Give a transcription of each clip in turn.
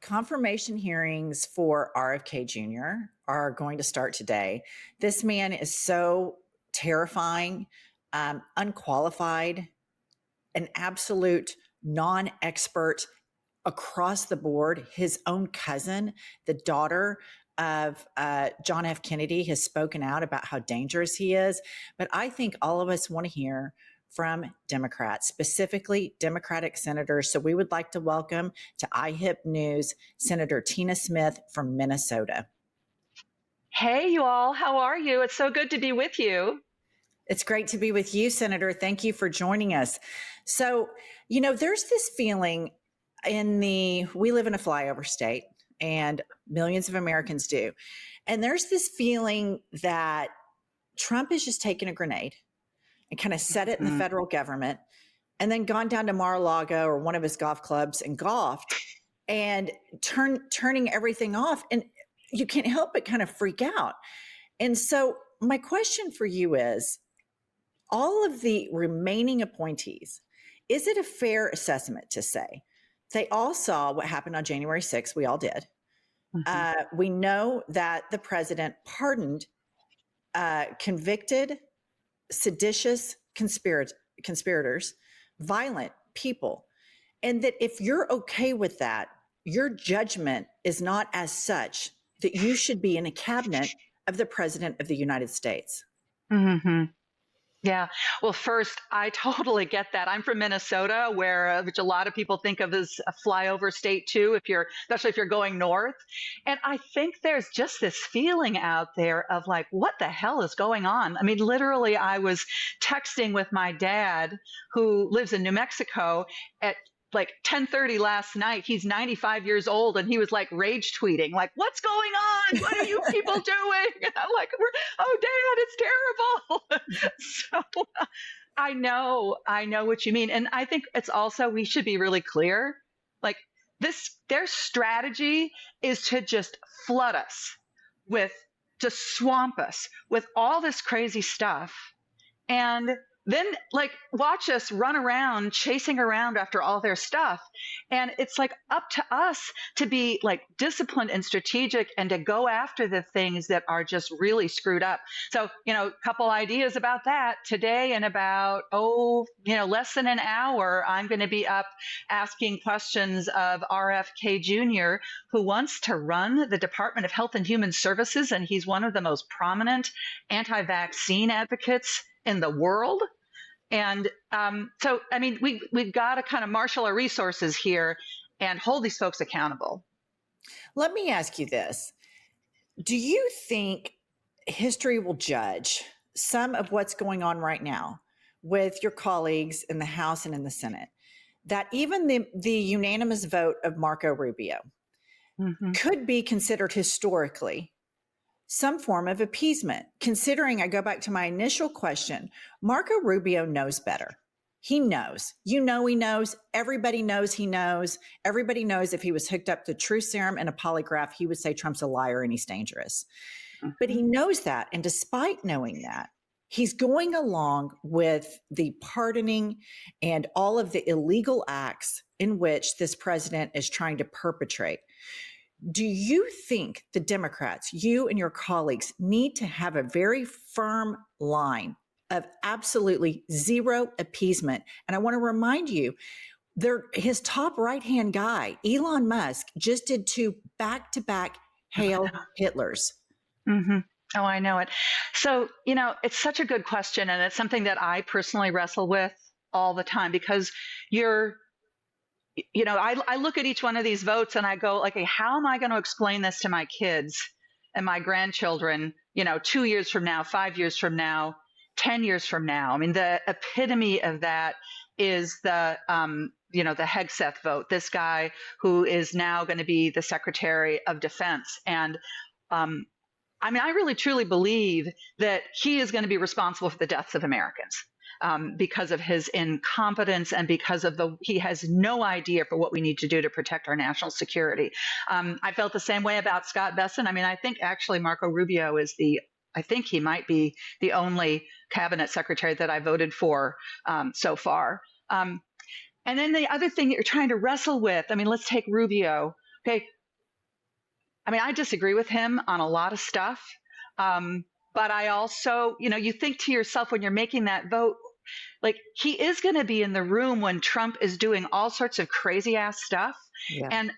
Confirmation hearings for RFK Jr. are going to start today. This man is so terrifying, unqualified, an absolute non expert across the board. His own cousin, the daughter of John F. Kennedy, has spoken out about how dangerous he is. But I think all of us want to hear from Democrats, specifically Democratic senators. So we would like to welcome to IHIP News Senator Tina Smith from Minnesota. Hey, you all. How are you? It's so good to be with you. It's great to be with you, Senator. Thank you for joining us. So, there's this feeling we live in a flyover state, and millions of Americans do. And there's this feeling that Trump has just taken a grenade and kind of set it in the federal government and then gone down to Mar-a-Lago or one of his golf clubs and golfed and turning everything off. And you can't help but kind of freak out. And so my question for you is, all of the remaining appointees, is it a fair assessment to say they all saw what happened on January 6th? We all did. We know that the president pardoned convicted, seditious conspirators, violent people. And that if you're okay with that, your judgment is not as such that you should be in a cabinet of the president of the United States. Mm-hmm. Yeah. Well, first, I totally get that. I'm from Minnesota, which a lot of people think of as a flyover state too, especially if you're going north. And I think there's just this feeling out there of like, what the hell is going on? I mean, literally, I was texting with my dad, who lives in New Mexico, at like 10:30 last night. He's 95 years old, and he was like rage tweeting, like, "What's going on? What are you people doing?" And I'm like, "Oh, Dad, it's terrible." So I know what you mean, and I think it's also, we should be really clear, like, their strategy is to just flood us to swamp us with all this crazy stuff, and then like watch us run around chasing around after all their stuff. And it's like up to us to be like disciplined and strategic and to go after the things that are just really screwed up. So, a couple ideas about that today. In about, less than an hour, I'm going to be up asking questions of RFK Jr., who wants to run the Department of Health and Human Services. And he's one of the most prominent anti-vaccine advocates in the world. And so, I mean, we've got to kind of marshal our resources here and hold these folks accountable. Let me ask you this. Do you think history will judge some of what's going on right now with your colleagues in the House and in the Senate, that even the unanimous vote of Marco Rubio could be considered historically some form of appeasement, considering, I go back to my initial question, Marco Rubio knows better. He knows. He knows. Everybody knows he knows. Everybody knows if he was hooked up to truth serum and a polygraph, he would say Trump's a liar and he's dangerous. But he knows that. And despite knowing that, he's going along with the pardoning and all of the illegal acts in which this president is trying to perpetrate. Do you think the Democrats, you and your colleagues, need to have a very firm line of absolutely zero appeasement? And I want to remind you, his top right-hand guy, Elon Musk, just did 2 back-to-back Hail Hitlers. Mm-hmm. Oh, I know it. So, it's such a good question. And it's something that I personally wrestle with all the time, because I look at each one of these votes and I go, like, how am I going to explain this to my kids and my grandchildren, 2 years from now, 5 years from now, 10 years from now? I mean, the epitome of that is the Hegseth vote, this guy who is now going to be the Secretary of Defense. And I really truly believe that he is going to be responsible for the deaths of Americans. Because of his incompetence and because of he has no idea for what we need to do to protect our national security. I felt the same way about Scott Bessent. I mean, I think actually Marco Rubio I think he might be the only cabinet secretary that I voted for so far. And then the other thing that you're trying to wrestle with, I mean, let's take Rubio. Okay, I mean, I disagree with him on a lot of stuff. But I also, you think to yourself when you're making that vote, like he is going to be in the room when Trump is doing all sorts of crazy ass stuff. Yeah. And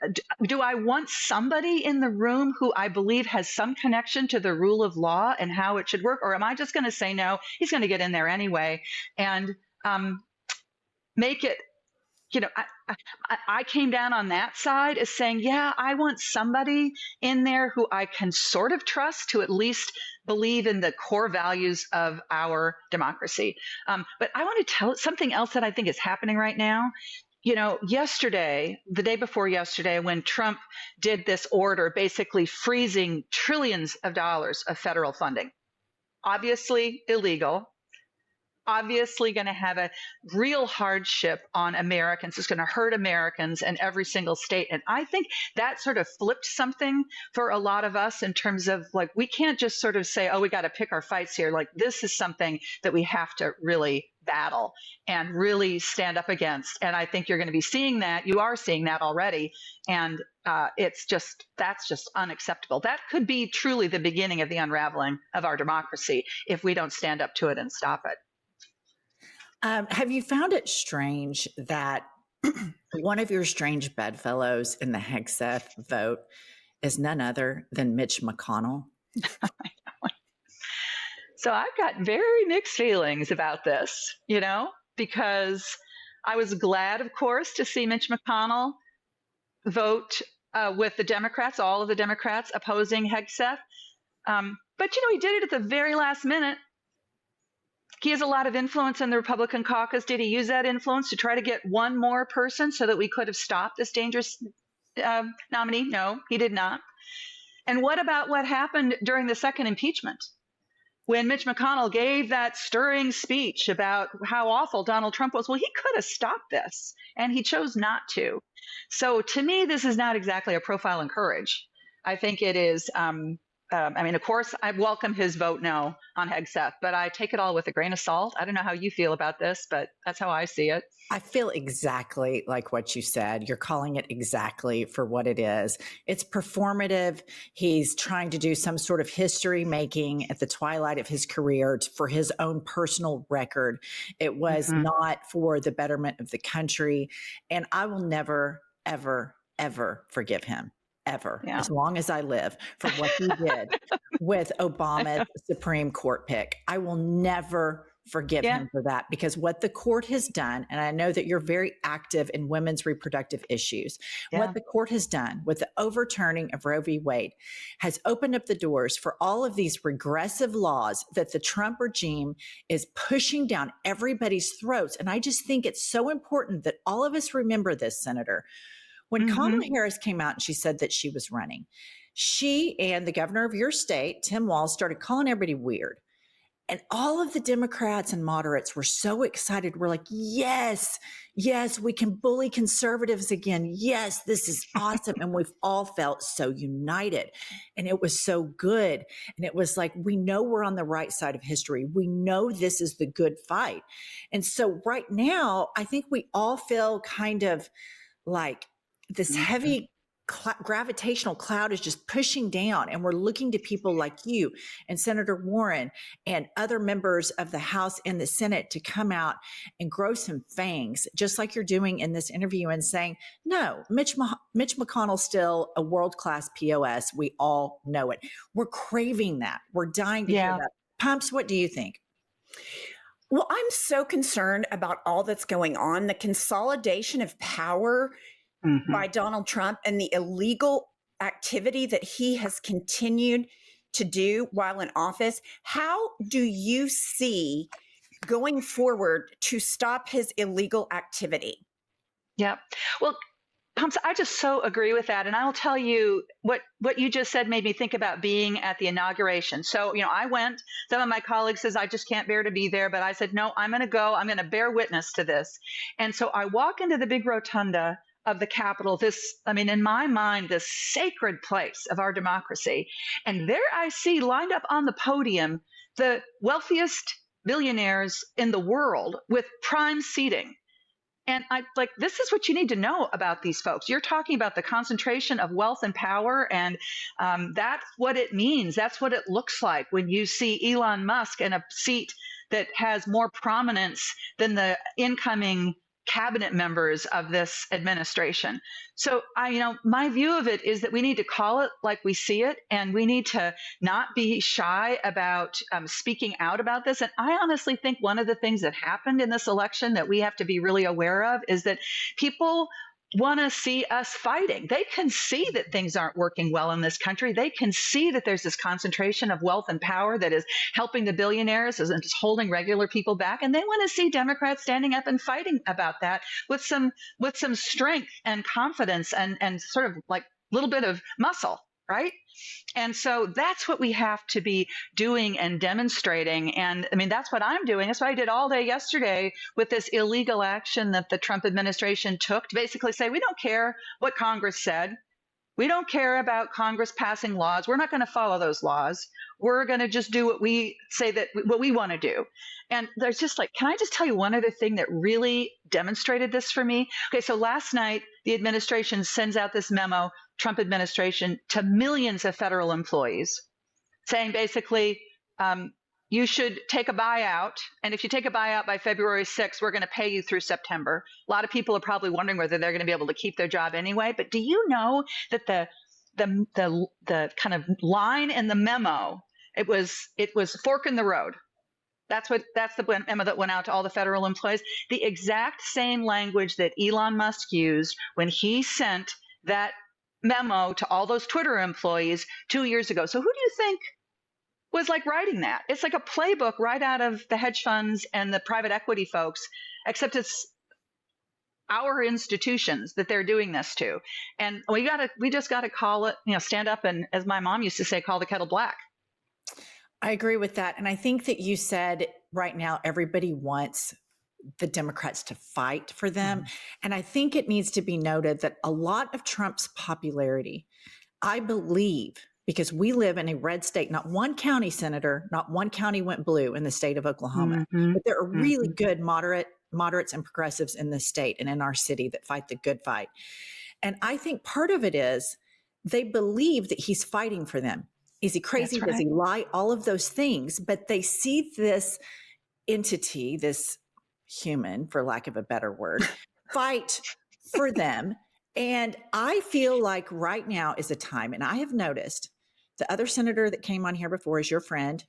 do I want somebody in the room who I believe has some connection to the rule of law and how it should work? Or am I just going to say, no, he's going to get in there anyway and make it, I came down on that side as saying, yeah, I want somebody in there who I can sort of trust to at least believe in the core values of our democracy. But I want to tell something else that I think is happening right now. Yesterday, the day before yesterday, when Trump did this order basically freezing trillions of dollars of federal funding, obviously illegal, obviously going to have a real hardship on Americans. It's going to hurt Americans in every single state. And I think that sort of flipped something for a lot of us in terms of like, we can't just sort of say, oh, we got to pick our fights here. Like, this is something that we have to really battle and really stand up against. And I think you're going to be seeing that. You are seeing that already. And that's just unacceptable. That could be truly the beginning of the unraveling of our democracy if we don't stand up to it and stop it. Have you found it strange that one of your strange bedfellows in the Hegseth vote is none other than Mitch McConnell? So I've got very mixed feelings about this, because I was glad, of course, to see Mitch McConnell vote with the Democrats, all of the Democrats opposing Hegseth. But, he did it at the very last minute. He has a lot of influence in the Republican caucus. Did he use that influence to try to get one more person so that we could have stopped this dangerous nominee? No, he did not. And what about what happened during the second impeachment when Mitch McConnell gave that stirring speech about how awful Donald Trump was? Well, he could have stopped this, and he chose not to. So to me, this is not exactly a profile in courage. I think it is of course, I welcome his vote no on Hegseth, but I take it all with a grain of salt. I don't know how you feel about this, but that's how I see it. I feel exactly like what you said. You're calling it exactly for what it is. It's performative. He's trying to do some sort of history making at the twilight of his career for his own personal record. It was not for the betterment of the country. And I will never, ever, ever forgive him. Ever, as long as I live, for what he did with Obama's Supreme Court pick. I will never forgive him for that, because what the court has done, and I know that you're very active in women's reproductive issues, what the court has done with the overturning of Roe v. Wade has opened up the doors for all of these regressive laws that the Trump regime is pushing down everybody's throats. And I just think it's so important that all of us remember this, Senator. When Kamala Harris came out and she said that she was running, she and the governor of your state, Tim Walz, started calling everybody weird. And all of the Democrats and moderates were so excited. We're like, yes, we can bully conservatives again. Yes, this is awesome. And we've all felt so united. And it was so good. And it was like, we know we're on the right side of history. We know this is the good fight. And so right now, I think we all feel kind of like this heavy gravitational cloud is just pushing down, and we're looking to people like you and Senator Warren and other members of the House and the Senate to come out and grow some fangs, just like you're doing in this interview, and saying, no, Mitch McConnell's still a world-class POS. We all know it. We're craving that. We're dying to hear that. Pumps, what do you think? Well, I'm so concerned about all that's going on, the consolidation of power by Donald Trump and the illegal activity that he has continued to do while in office. How do you see going forward to stop his illegal activity? Yeah. Well, Pumps, I just so agree with that. And I'll tell you what you just said made me think about being at the inauguration. So, I went, some of my colleagues says, I just can't bear to be there. But I said, no, I'm going to go. I'm going to bear witness to this. And so I walk into the big rotunda of the Capitol, in my mind, this sacred place of our democracy. And there I see lined up on the podium the wealthiest billionaires in the world with prime seating. And I like, this is what you need to know about these folks. You're talking about the concentration of wealth and power, and that's what it means. That's what it looks like when you see Elon Musk in a seat that has more prominence than the incoming cabinet members of this administration. So my view of it is that we need to call it like we see it, and we need to not be shy about speaking out about this. And I honestly think one of the things that happened in this election that we have to be really aware of is that people want to see us fighting. They can see that things aren't working well in this country. They can see that there's this concentration of wealth and power that is helping the billionaires and just holding regular people back. And they want to see Democrats standing up and fighting about that with some strength and confidence and sort of like a little bit of muscle, right? And so that's what we have to be doing and demonstrating. And I mean, that's what I'm doing. That's what I did all day yesterday with this illegal action that the Trump administration took to basically say, we don't care what Congress said. We don't care about Congress passing laws. We're not going to follow those laws. We're going to just do what we say that what we want to do. And there's just like, can I just tell you one other thing that really demonstrated this for me? Okay, so last night, the administration sends out this memo, Trump administration, to millions of federal employees saying basically, you should take a buyout. And if you take a buyout by February 6th, we're going to pay you through September. A lot of people are probably wondering whether they're going to be able to keep their job anyway. But do you know that the kind of line in the memo, it was fork in the road. That's the memo that went out to all the federal employees. The exact same language that Elon Musk used when he sent that memo to all those Twitter employees 2 years ago. So who do you think was like writing that? It's like a playbook right out of the hedge funds and the private equity folks, except it's our institutions that they're doing this to. And we just got to call it, stand up and, as my mom used to say, call the kettle black. I agree with that. And I think that you said right now, everybody wants the Democrats to fight for them. Mm-hmm. And I think it needs to be noted that a lot of Trump's popularity, I believe, because we live in a red state, not one county, Senator, not one county went blue in the state of Oklahoma, mm-hmm. but there are really good moderates and progressives in this state and in our city that fight the good fight. And I think part of it is they believe that he's fighting for them. Is he crazy? Right. Does he lie? All of those things. But they see this entity, this human, for lack of a better word, fight for them. And I feel like right now is a time, and I have noticed the other senator that came on here before is your friend,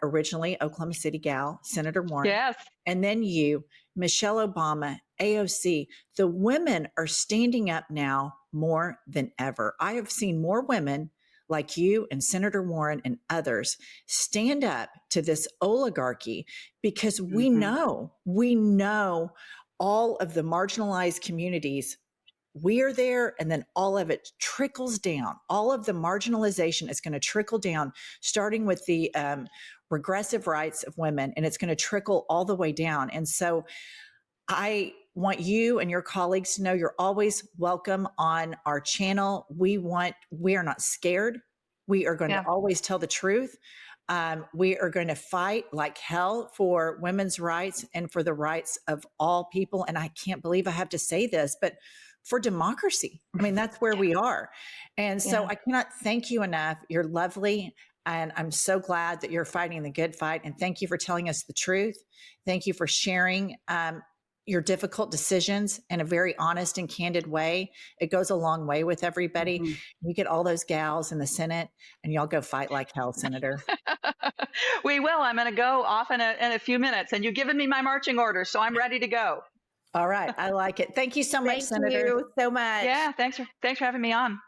originally Oklahoma City gal, Senator Warren. Yes. And then you, Michelle Obama, AOC. The women are standing up now more than ever. I have seen more women like you and Senator Warren and others stand up to this oligarchy because we know all of the marginalized communities. We are there, and then all of it trickles down. All of the marginalization is going to trickle down, starting with the regressive rights of women, and it's going to trickle all the way down. And so I want you and your colleagues to know you're always welcome on our channel. We are not scared. We are going to always tell the truth. We are going to fight like hell for women's rights and for the rights of all people. And I can't believe I have to say this, but for democracy. I mean, that's where we are. And so I cannot thank you enough. You're lovely. And I'm so glad that you're fighting the good fight. And thank you for telling us the truth. Thank you for sharing your difficult decisions in a very honest and candid way. It goes a long way with everybody. Mm-hmm. You get all those gals in the Senate and y'all go fight like hell, Senator. We will. I'm going to go off in a few minutes, and you've given me my marching orders, so I'm ready to go. All right. I like it. Thank you so much, Senator. Thank you so much. Yeah. Thanks for having me on.